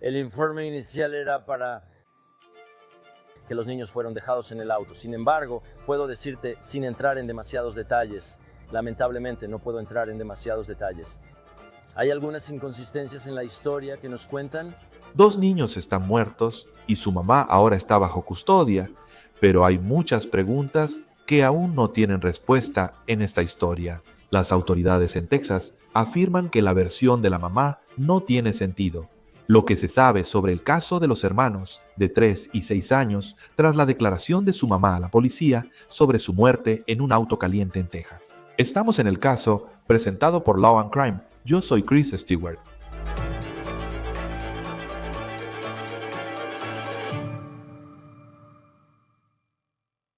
El informe inicial era para que los niños fueron dejados en el auto. Sin embargo, puedo decirte, sin entrar en demasiados detalles, lamentablemente no puedo entrar en demasiados detalles. Hay algunas inconsistencias en la historia que nos cuentan. 2 niños están muertos y su mamá ahora está bajo custodia, pero hay muchas preguntas que aún no tienen respuesta en esta historia. Las autoridades en Texas afirman que la versión de la mamá no tiene sentido. Lo que se sabe sobre el caso de los hermanos de 3 y 6 años tras la declaración de su mamá a la policía sobre su muerte en un auto caliente en Texas. Estamos en el caso presentado por Law and Crime. Yo soy Chris Stewart.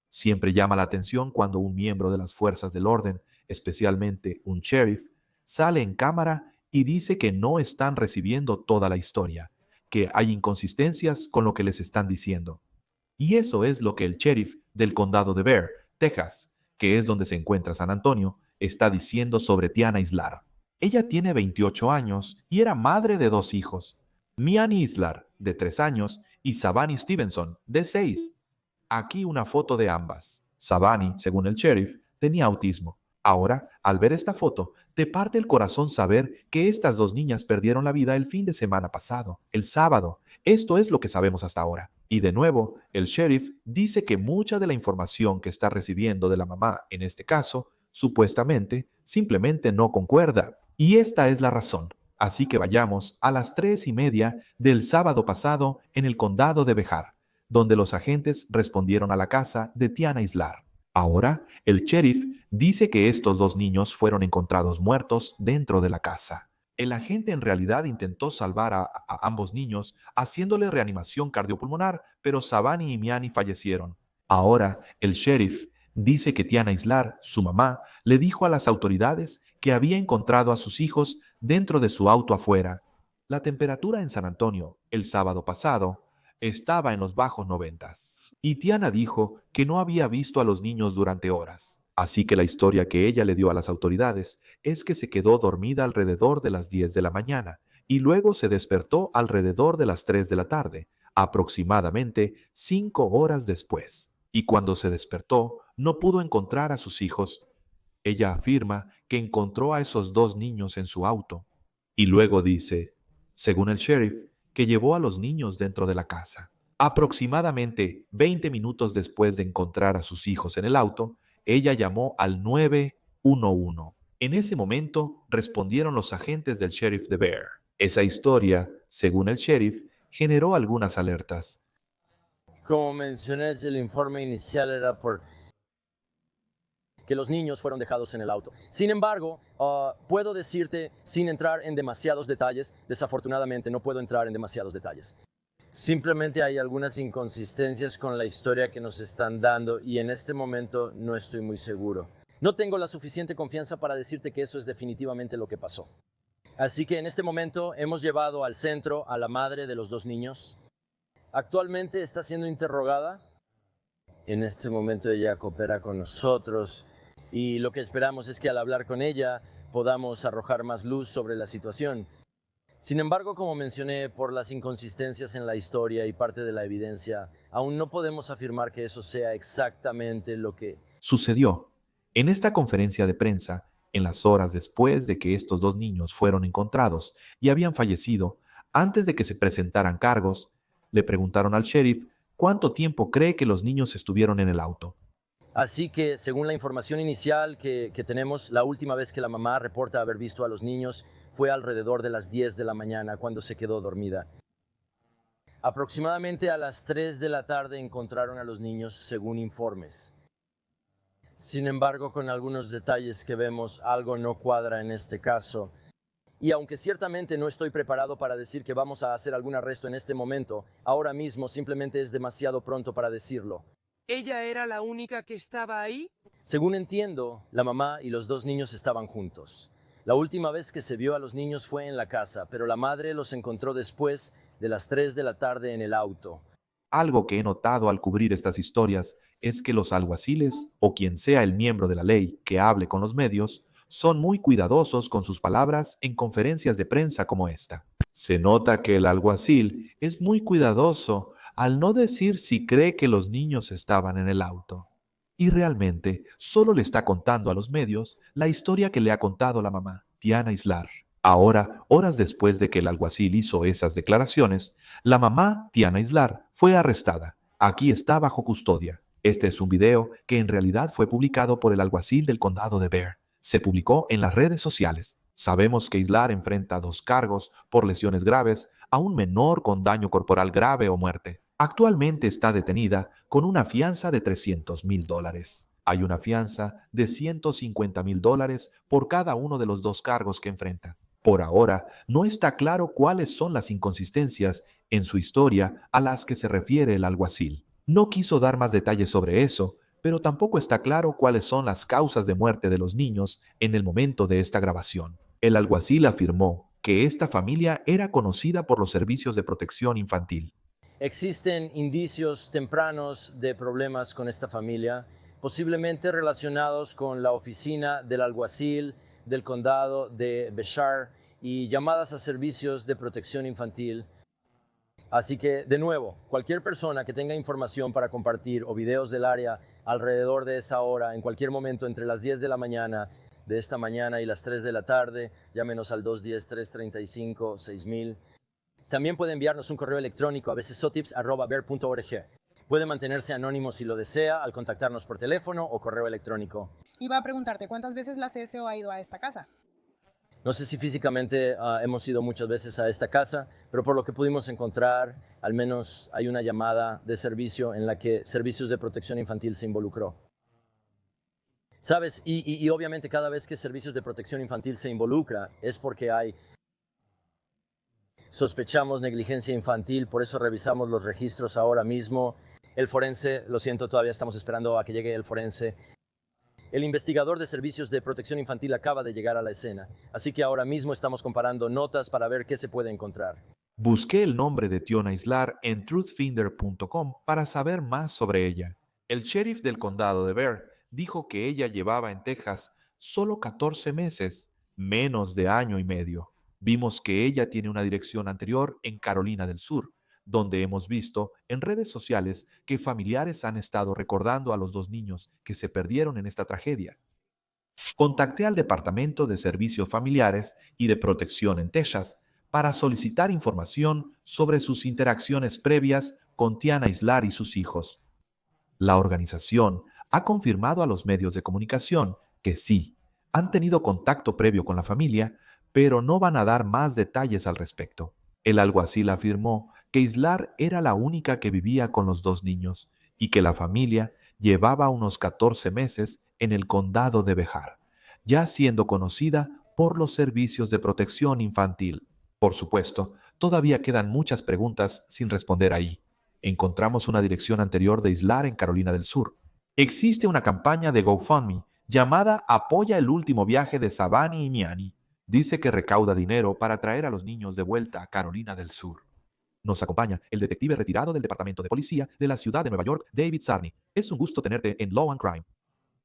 Siempre llama la atención cuando un miembro de las fuerzas del orden, especialmente un sheriff, sale en cámara y dice que no están recibiendo toda la historia, que hay inconsistencias con lo que les están diciendo. Y eso es lo que el sheriff del condado de Bexar, Texas, que es donde se encuentra San Antonio, está diciendo sobre Tiana Islar. Ella tiene 28 años y era madre de 2 hijos, Miani Islar, de 3 años, y Savani Stevenson, de 6. Aquí una foto de ambas. Savani, según el sheriff, tenía autismo. Ahora, al ver esta foto, te parte el corazón saber que estas 2 niñas perdieron la vida el fin de semana pasado, el sábado. Esto es lo que sabemos hasta ahora. Y de nuevo, el sheriff dice que mucha de la información que está recibiendo de la mamá en este caso, supuestamente, simplemente no concuerda. Y esta es la razón. Así que vayamos a las 3:30 del sábado pasado en el condado de Bexar, donde los agentes respondieron a la casa de Tiana Islar. Ahora, el sheriff dice que estos 2 niños fueron encontrados muertos dentro de la casa. El agente en realidad intentó salvar a ambos niños haciéndole reanimación cardiopulmonar, pero Savani y Miani fallecieron. Ahora, el sheriff dice que Tiana Islar, su mamá, le dijo a las autoridades que había encontrado a sus hijos dentro de su auto afuera. La temperatura en San Antonio, el sábado pasado, estaba en los bajos 90s. Y Tiana dijo que no había visto a los niños durante horas. Así que la historia que ella le dio a las autoridades es que se quedó dormida alrededor de las 10 de la mañana y luego se despertó alrededor de las 3 de la tarde, aproximadamente 5 horas después. Y cuando se despertó, no pudo encontrar a sus hijos. Ella afirma que encontró a esos 2 niños en su auto. Y luego dice, según el sheriff, que llevó a los niños dentro de la casa. Aproximadamente 20 minutos después de encontrar a sus hijos en el auto, ella llamó al 911. En ese momento respondieron los agentes del sheriff de Bexar. Esa historia, según el sheriff, generó algunas alertas. Como mencioné, el informe inicial era por que los niños fueron dejados en el auto. Sin embargo, puedo decirte, sin entrar en demasiados detalles, desafortunadamente no puedo entrar en demasiados detalles. Simplemente hay algunas inconsistencias con la historia que nos están dando y en este momento no estoy muy seguro. No tengo la suficiente confianza para decirte que eso es definitivamente lo que pasó. Así que en este momento hemos llevado al centro a la madre de los 2 niños. Actualmente está siendo interrogada. En este momento ella coopera con nosotros y lo que esperamos es que al hablar con ella podamos arrojar más luz sobre la situación. Sin embargo, como mencioné, por las inconsistencias en la historia y parte de la evidencia, aún no podemos afirmar que eso sea exactamente lo que sucedió. En esta conferencia de prensa, en las horas después de que estos 2 niños fueron encontrados y habían fallecido, antes de que se presentaran cargos, le preguntaron al sheriff cuánto tiempo cree que los niños estuvieron en el auto. Así que, según la información inicial que tenemos, la última vez que la mamá reporta haber visto a los niños fue alrededor de las 10 de la mañana cuando se quedó dormida. Aproximadamente a las 3 de la tarde encontraron a los niños, según informes. Sin embargo, con algunos detalles que vemos, algo no cuadra en este caso. Y aunque ciertamente no estoy preparado para decir que vamos a hacer algún arresto en este momento, ahora mismo simplemente es demasiado pronto para decirlo. ¿Ella era la única que estaba ahí? Según entiendo, la mamá y los 2 niños estaban juntos. La última vez que se vio a los niños fue en la casa, pero la madre los encontró después de las 3 de la tarde en el auto. Algo que he notado al cubrir estas historias es que los alguaciles, o quien sea el miembro de la ley que hable con los medios, son muy cuidadosos con sus palabras en conferencias de prensa como esta. Se nota que el alguacil es muy cuidadoso al no decir si cree que los niños estaban en el auto. Y realmente solo le está contando a los medios la historia que le ha contado la mamá, Tiana Islar. Ahora, horas después de que el alguacil hizo esas declaraciones, la mamá, Tiana Islar, fue arrestada. Aquí está bajo custodia. Este es un video que en realidad fue publicado por el alguacil del condado de Bexar. Se publicó en las redes sociales. Sabemos que Islar enfrenta 2 cargos por lesiones graves a un menor con daño corporal grave o muerte. Actualmente está detenida con una fianza de $300,000. Hay una fianza de $150,000 por cada uno de los 2 cargos que enfrenta. Por ahora, no está claro cuáles son las inconsistencias en su historia a las que se refiere el alguacil. No quiso dar más detalles sobre eso, pero tampoco está claro cuáles son las causas de muerte de los niños en el momento de esta grabación. El alguacil afirmó que esta familia era conocida por los servicios de protección infantil. Existen indicios tempranos de problemas con esta familia, posiblemente relacionados con la oficina del alguacil del condado de Bexar y llamadas a servicios de protección infantil. Así que, de nuevo, cualquier persona que tenga información para compartir o videos del área alrededor de esa hora, en cualquier momento entre las 10 de la mañana de esta mañana y las 3 de la tarde, llámenos al 210-335-6000. También puede enviarnos un correo electrónico a bcsotips@ver.org. Puede mantenerse anónimo si lo desea al contactarnos por teléfono o correo electrónico. Iba a preguntarte cuántas veces la CSO ha ido a esta casa. No sé si físicamente hemos ido muchas veces a esta casa, pero por lo que pudimos encontrar, al menos hay una llamada de servicio en la que Servicios de Protección Infantil se involucró. ¿Sabes? Y obviamente cada vez que Servicios de Protección Infantil se involucra es porque sospechamos negligencia infantil, por eso revisamos los registros ahora mismo. El forense, lo siento, todavía estamos esperando a que llegue el forense. El investigador de Servicios de Protección Infantil acaba de llegar a la escena, así que ahora mismo estamos comparando notas para ver qué se puede encontrar. Busqué el nombre de Tiana Islar en truthfinder.com para saber más sobre ella. El sheriff del condado de Bexar dijo que ella llevaba en Texas solo 14 meses, menos de año y medio. Vimos que ella tiene una dirección anterior en Carolina del Sur, donde hemos visto en redes sociales que familiares han estado recordando a los 2 niños que se perdieron en esta tragedia. Contacté al Departamento de Servicios Familiares y de Protección en Texas para solicitar información sobre sus interacciones previas con Tiana Islar y sus hijos. La organización ha confirmado a los medios de comunicación que sí, han tenido contacto previo con la familia, pero no van a dar más detalles al respecto. El alguacil afirmó que Islar era la única que vivía con los 2 niños y que la familia llevaba unos 14 meses en el condado de Bexar, ya siendo conocida por los servicios de protección infantil. Por supuesto, todavía quedan muchas preguntas sin responder ahí. Encontramos una dirección anterior de Islar en Carolina del Sur. Existe una campaña de GoFundMe llamada Apoya el último viaje de Savani y Miani. Dice que recauda dinero para traer a los niños de vuelta a Carolina del Sur. Nos acompaña el detective retirado del Departamento de Policía de la ciudad de Nueva York, David Sarney. Es un gusto tenerte en Law and Crime.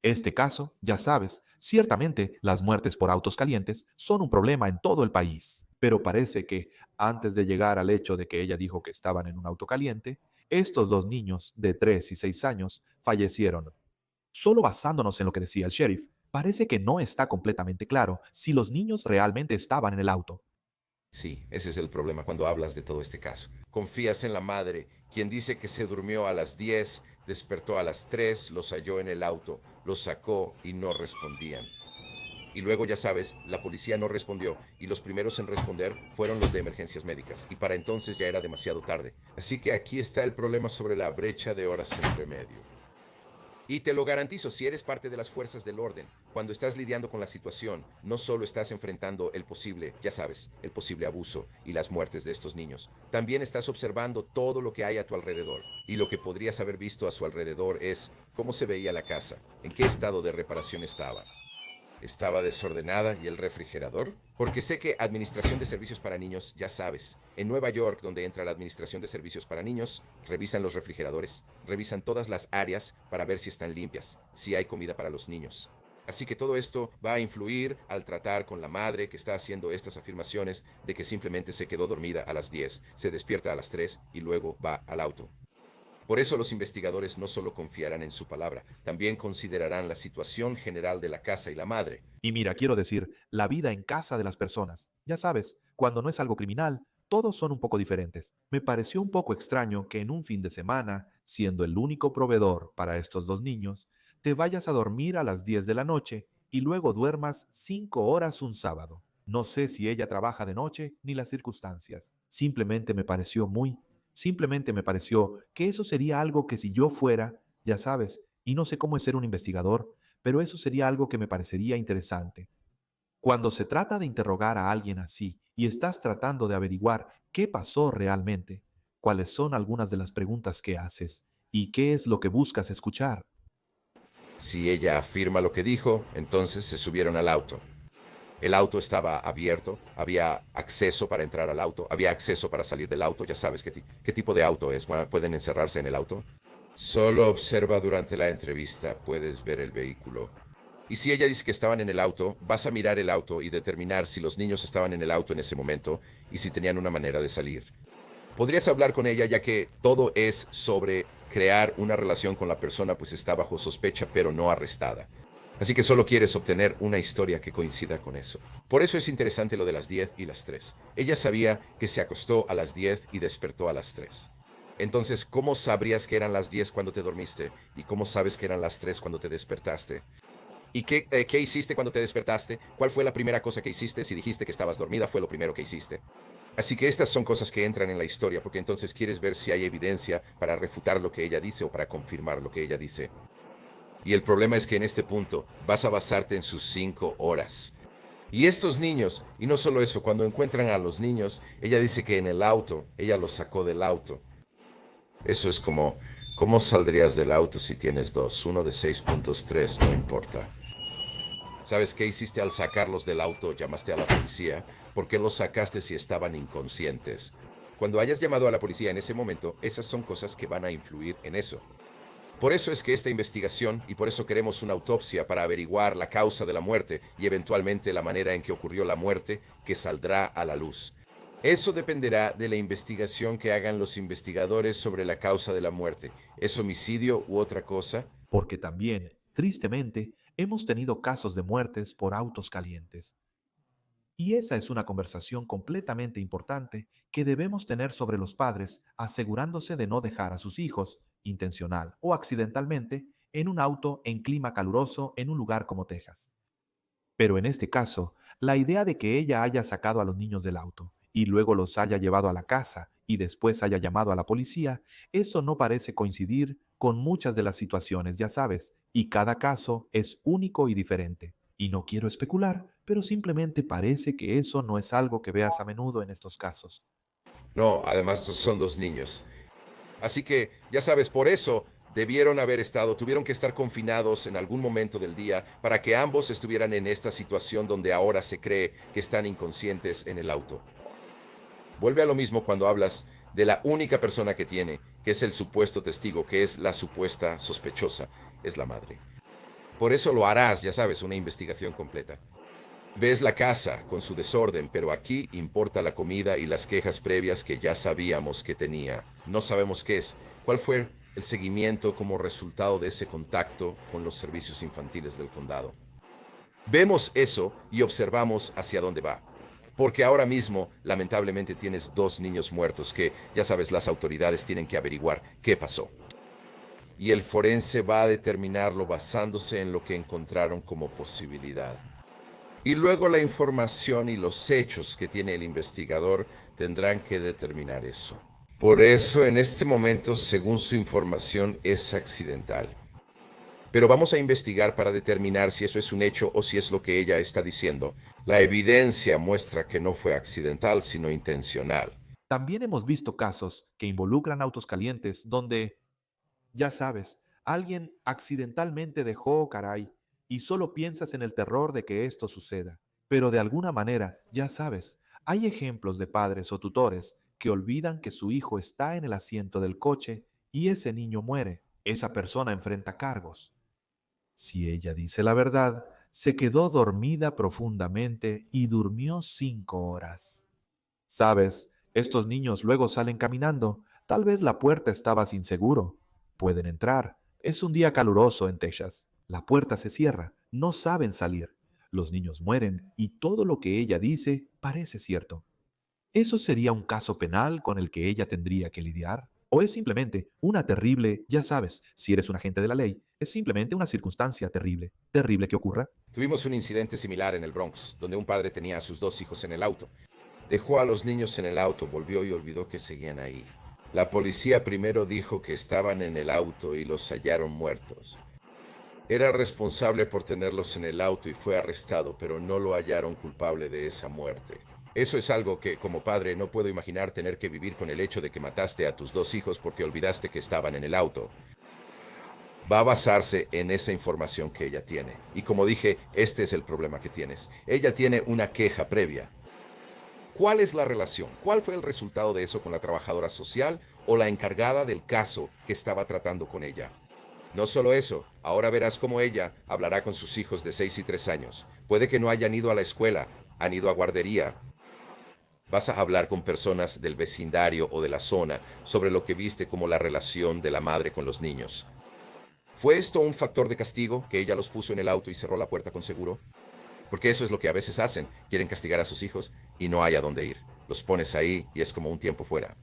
Este caso, ya sabes, ciertamente las muertes por autos calientes son un problema en todo el país, pero parece que antes de llegar al hecho de que ella dijo que estaban en un auto caliente, estos 2 niños de 3 y 6 años fallecieron. Solo basándonos en lo que decía el sheriff, parece que no está completamente claro si los niños realmente estaban en el auto. Sí, ese es el problema cuando hablas de todo este caso. Confías en la madre, quien dice que se durmió a las 10, despertó a las 3, los halló en el auto, los sacó y no respondían. Y luego, ya sabes, la policía no respondió y los primeros en responder fueron los de emergencias médicas. Y para entonces ya era demasiado tarde. Así que aquí está el problema sobre la brecha de horas entre medio. Y te lo garantizo, si eres parte de las fuerzas del orden, cuando estás lidiando con la situación, no solo estás enfrentando el posible, ya sabes, el posible abuso y las muertes de estos niños, también estás observando todo lo que hay a tu alrededor. Y lo que podrías haber visto a su alrededor es cómo se veía la casa, en qué estado de reparación estaba. ¿Estaba desordenada y el refrigerador? Porque sé que Administración de Servicios para Niños, ya sabes, en Nueva York, donde entra la Administración de Servicios para Niños, revisan los refrigeradores, revisan todas las áreas para ver si están limpias, si hay comida para los niños. Así que todo esto va a influir al tratar con la madre que está haciendo estas afirmaciones de que simplemente se quedó dormida a las 10, se despierta a las 3 y luego va al auto. Por eso los investigadores no solo confiarán en su palabra, también considerarán la situación general de la casa y la madre. Y mira, quiero decir, la vida en casa de las personas. Ya sabes, cuando no es algo criminal, todos son un poco diferentes. Me pareció un poco extraño que en un fin de semana, siendo el único proveedor para estos dos niños, te vayas a dormir a las 10 de la noche y luego duermas 5 horas un sábado. No sé si ella trabaja de noche ni las circunstancias. Simplemente me pareció que eso sería algo que si yo fuera, ya sabes, y no sé cómo es ser un investigador, pero eso sería algo que me parecería interesante. Cuando se trata de interrogar a alguien así y estás tratando de averiguar qué pasó realmente, cuáles son algunas de las preguntas que haces y qué es lo que buscas escuchar. Si ella afirma lo que dijo, entonces se subieron al auto. El auto estaba abierto, había acceso para entrar al auto, había acceso para salir del auto, ya sabes qué tipo de auto es. Bueno, pueden encerrarse en el auto. Solo observa durante la entrevista, puedes ver el vehículo. Y si ella dice que estaban en el auto, vas a mirar el auto y determinar si los niños estaban en el auto en ese momento y si tenían una manera de salir. Podrías hablar con ella ya que todo es sobre crear una relación con la persona, pues está bajo sospecha pero no arrestada. Así que solo quieres obtener una historia que coincida con eso. Por eso es interesante lo de las 10 y las 3. Ella sabía que se acostó a las 10 y despertó a las 3. Entonces, ¿cómo sabrías que eran las 10 cuando te dormiste? ¿Y cómo sabes que eran las 3 cuando te despertaste? ¿Y qué hiciste cuando te despertaste? ¿Cuál fue la primera cosa que hiciste? Si dijiste que estabas dormida, fue lo primero que hiciste. Así que estas son cosas que entran en la historia, porque entonces quieres ver si hay evidencia para refutar lo que ella dice o para confirmar lo que ella dice. Y el problema es que en este punto vas a basarte en sus 5 horas. Y estos niños, y no solo eso, cuando encuentran a los niños, ella dice que en el auto, ella los sacó del auto. Eso es como, ¿cómo saldrías del auto si tienes dos? Uno de 6.3, no importa. ¿Sabes qué hiciste al sacarlos del auto? Llamaste a la policía. ¿Por qué los sacaste si estaban inconscientes? Cuando hayas llamado a la policía en ese momento, esas son cosas que van a influir en eso. Por eso es que esta investigación, y por eso queremos una autopsia para averiguar la causa de la muerte y eventualmente la manera en que ocurrió la muerte, que saldrá a la luz. Eso dependerá de la investigación que hagan los investigadores sobre la causa de la muerte. ¿Es homicidio u otra cosa? Porque también, tristemente, hemos tenido casos de muertes por autos calientes. Y esa es una conversación completamente importante que debemos tener sobre los padres, asegurándose de no dejar a sus hijos, intencional o accidentalmente, en un auto en clima caluroso en un lugar como Texas. Pero en este caso, la idea de que ella haya sacado a los niños del auto y luego los haya llevado a la casa y después haya llamado a la policía, eso no parece coincidir con muchas de las situaciones, ya sabes, y cada caso es único y diferente. Y no quiero especular, pero simplemente parece que eso no es algo que veas a menudo en estos casos. No, además son dos niños. Así que, ya sabes, por eso tuvieron que estar confinados en algún momento del día para que ambos estuvieran en esta situación donde ahora se cree que están inconscientes en el auto. Vuelve a lo mismo cuando hablas de la única persona que tiene, que es el supuesto testigo, que es la supuesta sospechosa, es la madre. Por eso lo harás, ya sabes, una investigación completa. Ves la casa con su desorden, pero aquí importa la comida y las quejas previas que ya sabíamos que tenía. No sabemos qué es. ¿Cuál fue el seguimiento como resultado de ese contacto con los servicios infantiles del condado? Vemos eso y observamos hacia dónde va. Porque ahora mismo, lamentablemente, tienes dos niños muertos que, ya sabes, las autoridades tienen que averiguar qué pasó. Y el forense va a determinarlo basándose en lo que encontraron como posibilidad. Y luego la información y los hechos que tiene el investigador tendrán que determinar eso. Por eso, en este momento, según su información, es accidental. Pero vamos a investigar para determinar si eso es un hecho o si es lo que ella está diciendo. La evidencia muestra que no fue accidental, sino intencional. También hemos visto casos que involucran autos calientes donde, ya sabes, alguien accidentalmente dejó caray y solo piensas en el terror de que esto suceda. Pero de alguna manera, ya sabes, hay ejemplos de padres o tutores que olvidan que su hijo está en el asiento del coche y ese niño muere. Esa persona enfrenta cargos. Si ella dice la verdad, se quedó dormida profundamente y durmió 5 horas. Sabes, estos niños luego salen caminando. Tal vez la puerta estaba sin seguro. Pueden entrar. Es un día caluroso en Texas. La puerta se cierra. No saben salir. Los niños mueren y todo lo que ella dice parece cierto. ¿Eso sería un caso penal con el que ella tendría que lidiar? ¿O es simplemente una terrible, ya sabes, si eres un agente de la ley, es simplemente una circunstancia terrible, terrible que ocurra? Tuvimos un incidente similar en el Bronx, donde un padre tenía a sus 2 hijos en el auto. Dejó a los niños en el auto, volvió y olvidó que seguían ahí. La policía primero dijo que estaban en el auto y los hallaron muertos. Era responsable por tenerlos en el auto y fue arrestado, pero no lo hallaron culpable de esa muerte. Eso es algo que, como padre, no puedo imaginar tener que vivir con el hecho de que mataste a tus 2 hijos porque olvidaste que estaban en el auto. Va a basarse en esa información que ella tiene. Y como dije, este es el problema que tienes. Ella tiene una queja previa. ¿Cuál es la relación? ¿Cuál fue el resultado de eso con la trabajadora social o la encargada del caso que estaba tratando con ella? No solo eso, ahora verás cómo ella hablará con sus hijos de 6 y 3 años. Puede que no hayan ido a la escuela, han ido a guardería. Vas a hablar con personas del vecindario o de la zona sobre lo que viste como la relación de la madre con los niños. ¿Fue esto un factor de castigo, que ella los puso en el auto y cerró la puerta con seguro? Porque eso es lo que a veces hacen, quieren castigar a sus hijos y no hay a dónde ir. Los pones ahí y es como un tiempo fuera.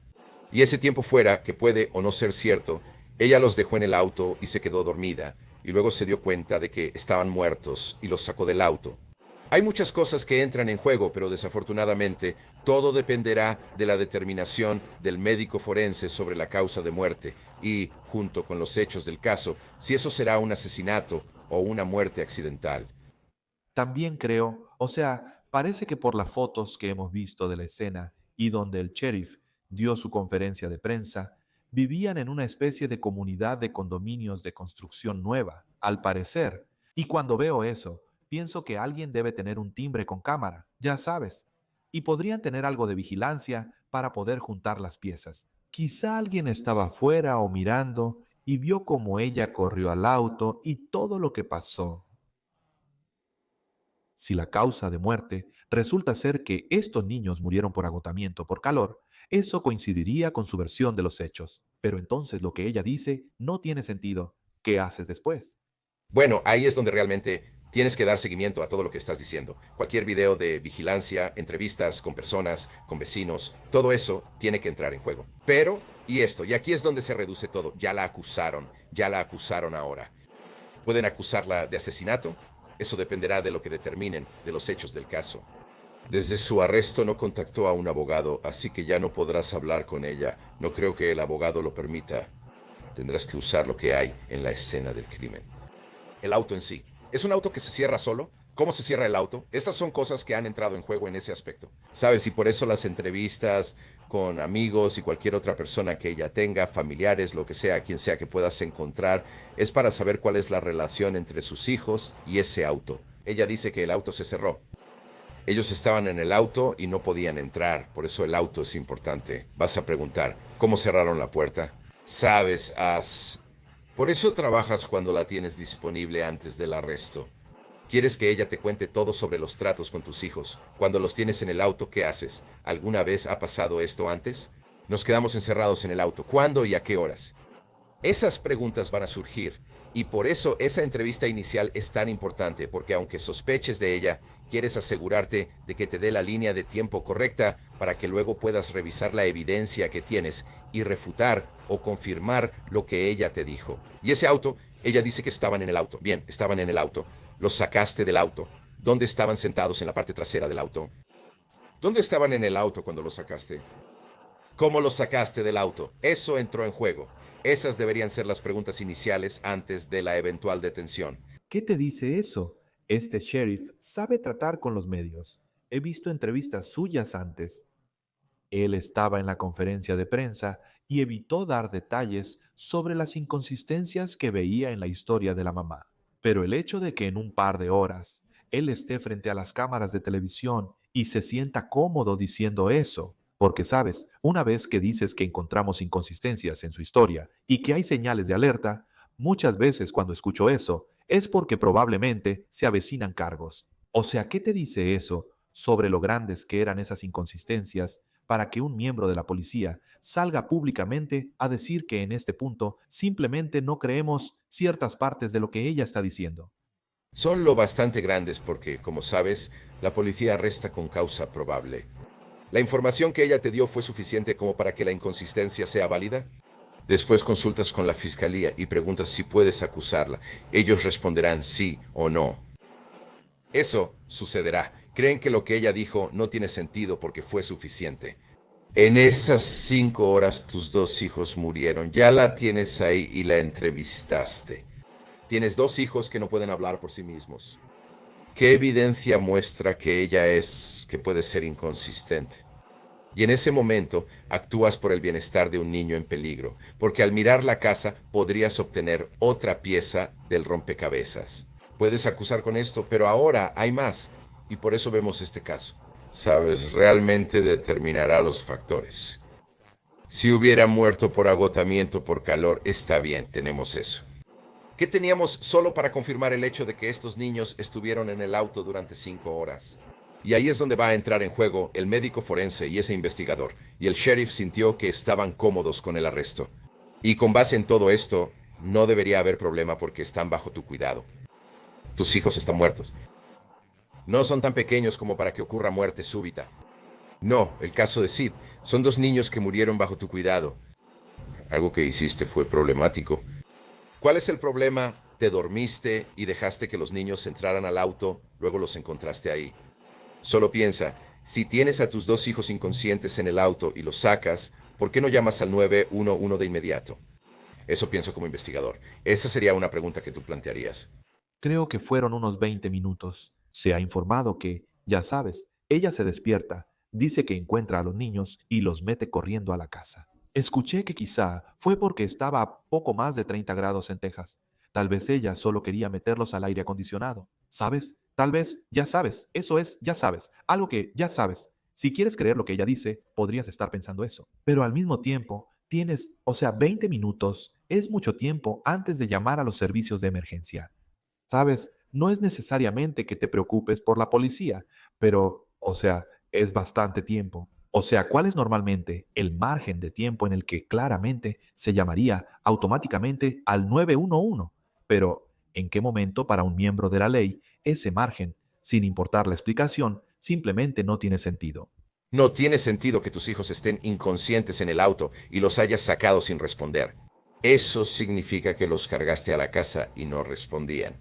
Y ese tiempo fuera, que puede o no ser cierto, ella los dejó en el auto y se quedó dormida, y luego se dio cuenta de que estaban muertos y los sacó del auto. Hay muchas cosas que entran en juego, pero desafortunadamente todo dependerá de la determinación del médico forense sobre la causa de muerte y, junto con los hechos del caso, si eso será un asesinato o una muerte accidental. También creo, o sea, parece que por las fotos que hemos visto de la escena y donde el sheriff dio su conferencia de prensa, vivían en una especie de comunidad de condominios de construcción nueva, al parecer. Y cuando veo eso, pienso que alguien debe tener un timbre con cámara, ya sabes, y podrían tener algo de vigilancia para poder juntar las piezas. Quizá alguien estaba afuera o mirando y vio cómo ella corrió al auto y todo lo que pasó. Si la causa de muerte resulta ser que estos niños murieron por agotamiento por calor, eso coincidiría con su versión de los hechos. Pero entonces lo que ella dice no tiene sentido. ¿Qué haces después? Bueno, ahí es donde realmente tienes que dar seguimiento a todo lo que estás diciendo. Cualquier video de vigilancia, entrevistas con personas, con vecinos, todo eso tiene que entrar en juego. Pero, y aquí es donde se reduce todo, ya la acusaron ahora. ¿Pueden acusarla de asesinato? Eso dependerá de lo que determinen de los hechos del caso. Desde su arresto no contactó a un abogado, así que ya no podrás hablar con ella. No creo que el abogado lo permita. Tendrás que usar lo que hay en la escena del crimen. El auto en sí. ¿Es un auto que se cierra solo? ¿Cómo se cierra el auto? Estas son cosas que han entrado en juego en ese aspecto. ¿Sabes? Y por eso las entrevistas con amigos y cualquier otra persona que ella tenga, familiares, lo que sea, quien sea que puedas encontrar, es para saber cuál es la relación entre sus hijos y ese auto. Ella dice que el auto se cerró. Ellos estaban en el auto y no podían entrar, por eso el auto es importante. Vas a preguntar, ¿cómo cerraron la puerta? Sabes, por eso trabajas cuando la tienes disponible antes del arresto. Quieres que ella te cuente todo sobre los tratos con tus hijos. Cuando los tienes en el auto, ¿qué haces? ¿Alguna vez ha pasado esto antes? Nos quedamos encerrados en el auto. ¿Cuándo y a qué horas? Esas preguntas van a surgir. Y por eso esa entrevista inicial es tan importante, porque aunque sospeches de ella, quieres asegurarte de que te dé la línea de tiempo correcta para que luego puedas revisar la evidencia que tienes y refutar o confirmar lo que ella te dijo. Y ese auto, ella dice que estaban en el auto. Bien, estaban en el auto. Los sacaste del auto. ¿Dónde estaban sentados en la parte trasera del auto? ¿Dónde estaban en el auto cuando los sacaste? ¿Cómo los sacaste del auto? Eso entró en juego. Esas deberían ser las preguntas iniciales antes de la eventual detención. ¿Qué te dice eso? Este sheriff sabe tratar con los medios. He visto entrevistas suyas antes. Él estaba en la conferencia de prensa y evitó dar detalles sobre las inconsistencias que veía en la historia de la mamá. Pero el hecho de que en un par de horas él esté frente a las cámaras de televisión y se sienta cómodo diciendo eso, porque sabes, una vez que dices que encontramos inconsistencias en su historia y que hay señales de alerta, muchas veces cuando escucho eso, es porque probablemente se avecinan cargos. O sea, ¿qué te dice eso sobre lo grandes que eran esas inconsistencias para que un miembro de la policía salga públicamente a decir que en este punto simplemente no creemos ciertas partes de lo que ella está diciendo? Son lo bastante grandes porque, como sabes, la policía arresta con causa probable. ¿La información que ella te dio fue suficiente como para que la inconsistencia sea válida? Después consultas con la fiscalía y preguntas si puedes acusarla. Ellos responderán sí o no. Eso sucederá. Creen que lo que ella dijo no tiene sentido porque fue suficiente. En esas 5 horas tus 2 hijos murieron. Ya la tienes ahí y la entrevistaste. Tienes 2 hijos que no pueden hablar por sí mismos. ¿Qué evidencia muestra que puede ser inconsistente? Y en ese momento actúas por el bienestar de un niño en peligro, porque al mirar la casa podrías obtener otra pieza del rompecabezas. Puedes acusar con esto, pero ahora hay más, y por eso vemos este caso. Sabes, realmente determinará los factores. Si hubiera muerto por agotamiento por calor, está bien, tenemos eso. ¿Qué teníamos solo para confirmar el hecho de que estos niños estuvieron en el auto durante 5 horas? Y ahí es donde va a entrar en juego el médico forense y ese investigador, y el sheriff sintió que estaban cómodos con el arresto. Y con base en todo esto, no debería haber problema porque están bajo tu cuidado. Tus hijos están muertos. No son tan pequeños como para que ocurra muerte súbita. No, el caso de Sid, son 2 niños que murieron bajo tu cuidado. Algo que hiciste fue problemático. ¿Cuál es el problema? Te dormiste y dejaste que los niños entraran al auto, luego los encontraste ahí. Solo piensa, si tienes a tus 2 hijos inconscientes en el auto y los sacas, ¿por qué no llamas al 911 de inmediato? Eso pienso como investigador. Esa sería una pregunta que tú plantearías. Creo que fueron unos 20 minutos. Se ha informado que, ya sabes, ella se despierta, dice que encuentra a los niños y los mete corriendo a la casa. Escuché que quizá fue porque estaba a poco más de 30 grados en Texas. Tal vez ella solo quería meterlos al aire acondicionado. ¿Sabes? Tal vez, ya sabes, eso es, ya sabes, algo que ya sabes. Si quieres creer lo que ella dice, podrías estar pensando eso. Pero al mismo tiempo, tienes, o sea, 20 minutos es mucho tiempo antes de llamar a los servicios de emergencia. Sabes, no es necesariamente que te preocupes por la policía, pero, o sea, es bastante tiempo. O sea, ¿cuál es normalmente el margen de tiempo en el que claramente se llamaría automáticamente al 911? Pero, ¿en qué momento para un miembro de la ley ese margen, sin importar la explicación, simplemente no tiene sentido? No tiene sentido que tus hijos estén inconscientes en el auto y los hayas sacado sin responder. Eso significa que los cargaste a la casa y no respondían.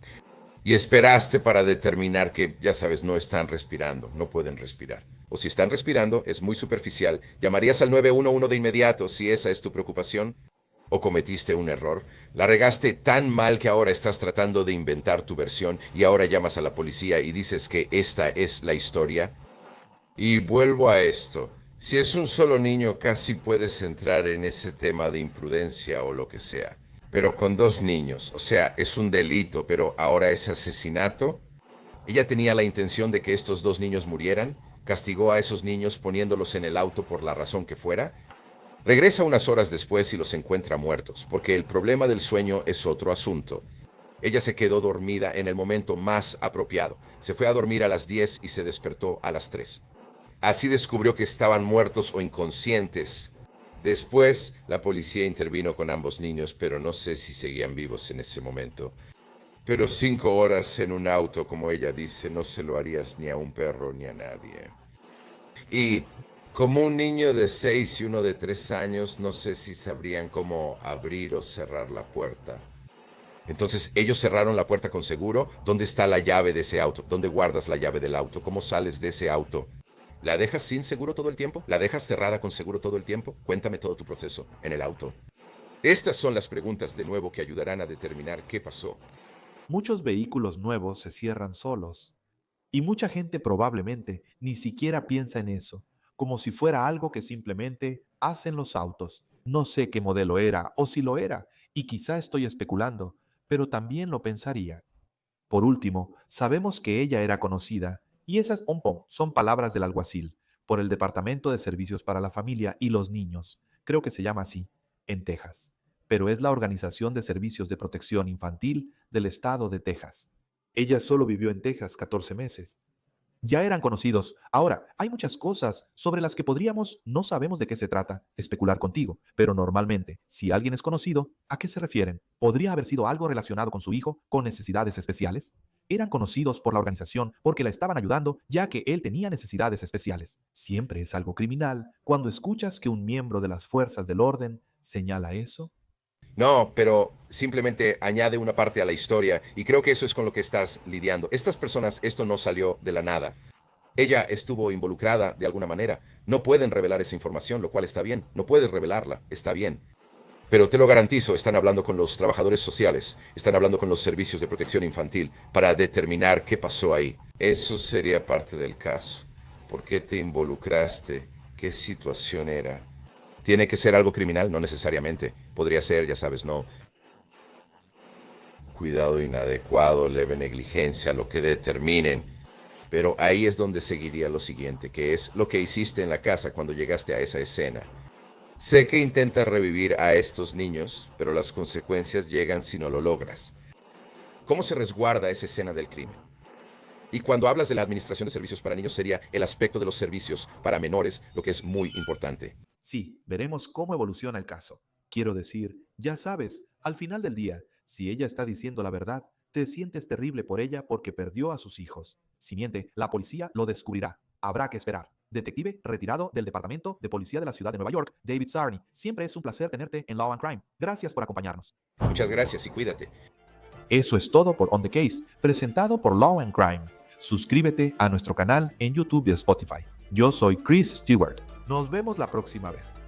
Y esperaste para determinar que, ya sabes, no están respirando, no pueden respirar. O si están respirando, es muy superficial. ¿Llamarías al 911 de inmediato si esa es tu preocupación? ¿O cometiste un error? La regaste tan mal que ahora estás tratando de inventar tu versión y ahora llamas a la policía y dices que esta es la historia. Y vuelvo a esto. Si es un solo niño, casi puedes entrar en ese tema de imprudencia o lo que sea. Pero con 2 niños, o sea, es un delito, pero ahora es asesinato. Ella tenía la intención de que estos 2 niños murieran, castigó a esos niños poniéndolos en el auto por la razón que fuera. Regresa unas horas después y los encuentra muertos, porque el problema del sueño es otro asunto. Ella se quedó dormida en el momento más apropiado. Se fue a dormir a las 10 y se despertó a las 3. Así descubrió que estaban muertos o inconscientes. Después, la policía intervino con ambos niños, pero no sé si seguían vivos en ese momento. Pero 5 horas en un auto, como ella dice, no se lo harías ni a un perro ni a nadie. Y como un niño de 6 y uno de 3 años, no sé si sabrían cómo abrir o cerrar la puerta. Entonces, ellos cerraron la puerta con seguro. ¿Dónde está la llave de ese auto? ¿Dónde guardas la llave del auto? ¿Cómo sales de ese auto? ¿La dejas sin seguro todo el tiempo? ¿La dejas cerrada con seguro todo el tiempo? Cuéntame todo tu proceso en el auto. Estas son las preguntas de nuevo que ayudarán a determinar qué pasó. Muchos vehículos nuevos se cierran solos. Y mucha gente probablemente ni siquiera piensa en eso, como si fuera algo que simplemente hacen los autos. No sé qué modelo era o si lo era, y quizá estoy especulando, pero también lo pensaría. Por último, sabemos que ella era conocida, y esas son palabras del alguacil, por el Departamento de Servicios para la Familia y los Niños, creo que se llama así, en Texas. pero es la Organización de Servicios de Protección Infantil del estado de Texas. Ella solo vivió en Texas 14 meses. Ya eran conocidos. Ahora, hay muchas cosas sobre las que podríamos, no sabemos de qué se trata, especular contigo, pero normalmente, si alguien es conocido, ¿a qué se refieren? ¿Podría haber sido algo relacionado con su hijo, con necesidades especiales? Eran conocidos por la organización porque la estaban ayudando ya que él tenía necesidades especiales. Siempre es algo criminal cuando escuchas que un miembro de las fuerzas del orden señala eso. No, pero simplemente añade una parte a la historia y creo que eso es con lo que estás lidiando. Estas personas, esto no salió de la nada. Ella estuvo involucrada de alguna manera. No pueden revelar esa información, lo cual está bien. No puedes revelarla, está bien. Pero te lo garantizo, están hablando con los trabajadores sociales, están hablando con los servicios de protección infantil para determinar qué pasó ahí. Eso sería parte del caso. ¿Por qué te involucraste? ¿Qué situación era? ¿Tiene que ser algo criminal? No necesariamente. Podría ser, ya sabes, no. Cuidado inadecuado, leve negligencia, lo que determinen. Pero ahí es donde seguiría lo siguiente, que es lo que hiciste en la casa cuando llegaste a esa escena. Sé que intentas revivir a estos niños, pero las consecuencias llegan si no lo logras. ¿Cómo se resguarda esa escena del crimen? Y cuando hablas de la administración de servicios para niños sería el aspecto de los servicios para menores, lo que es muy importante. Sí, veremos cómo evoluciona el caso. Quiero decir, ya sabes, al final del día, si ella está diciendo la verdad, te sientes terrible por ella porque perdió a sus hijos. Si miente, la policía lo descubrirá. Habrá que esperar. Detective retirado del Departamento de Policía de la Ciudad de Nueva York, David Sarney. Siempre es un placer tenerte en Law and Crime. Gracias por acompañarnos. Muchas gracias y cuídate. Eso es todo por On the Case, presentado por Law and Crime. Suscríbete a nuestro canal en YouTube y Spotify. Yo soy Chris Stewart. Nos vemos la próxima vez.